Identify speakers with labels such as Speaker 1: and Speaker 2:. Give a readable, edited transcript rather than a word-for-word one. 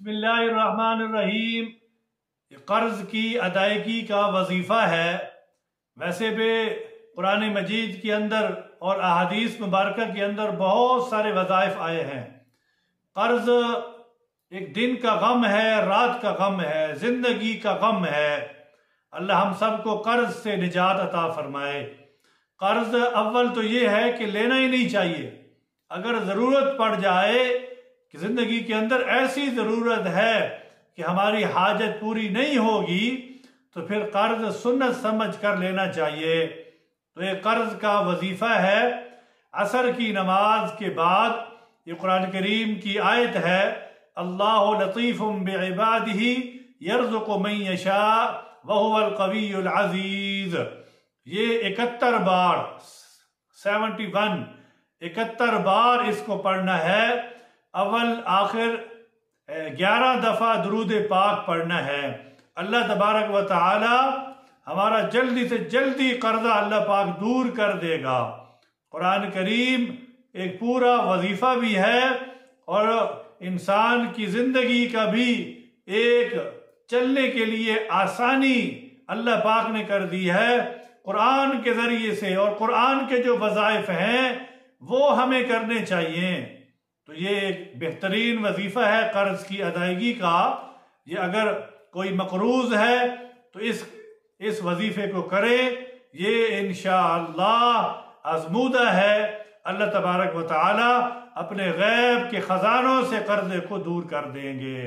Speaker 1: बिस्मिल्लाहिर्रहमानिर्रहीम। कर्ज की अदायगी का वजीफ़ा है। वैसे भी कुरान मजीद के अंदर और अहादीस मुबारक के अंदर बहुत सारे वज़ाइफ आए हैं। कर्ज एक दिन का गम है, रात का गम है, ज़िंदगी का गम है। अल्लाह हम सब को कर्ज से निजात अता फरमाए। कर्ज अव्वल तो ये है कि लेना ही नहीं चाहिए। अगर ज़रूरत पड़ जाए कि ज़िंदगी के अंदर ऐसी ज़रूरत है कि हमारी हाजत पूरी नहीं होगी, तो फिर कर्ज सुन्नत समझ कर लेना चाहिए। तो ये कर्ज का वजीफ़ा है। असर की नमाज के बाद ये कुरान करीम की आयत है, अल्लाहु लतीफ़ुम बिइबादिही यर्ज़ुक़ु मन यशा व हुवल क़वियुल अज़ीज़। ये 71 बार 71 बार इसको पढ़ना है। अव्वल आखिर 11 दफ़ा दुरूद पाक पढ़ना है। अल्लाह तबारक व तआला हमारा जल्दी से जल्दी कर्जा अल्लाह पाक दूर कर देगा। कुरान करीम एक पूरा वजीफ़ा भी है और इंसान की ज़िंदगी का भी एक चलने के लिए आसानी अल्लाह पाक ने कर दी है कुरान के ज़रिए से। और कुरान के जो वज़ाइफ हैं वो हमें करने चाहिए। तो ये एक बेहतरीन वजीफ़ा है कर्ज की अदायगी का। ये अगर कोई मकरूज़ है तो इस वजीफ़े को करे। ये इंशाअल्लाह आज़मूदा है। अल्लाह तबारक व तआला अपने गैब के ख़ज़ानों से कर्ज़े को दूर कर देंगे।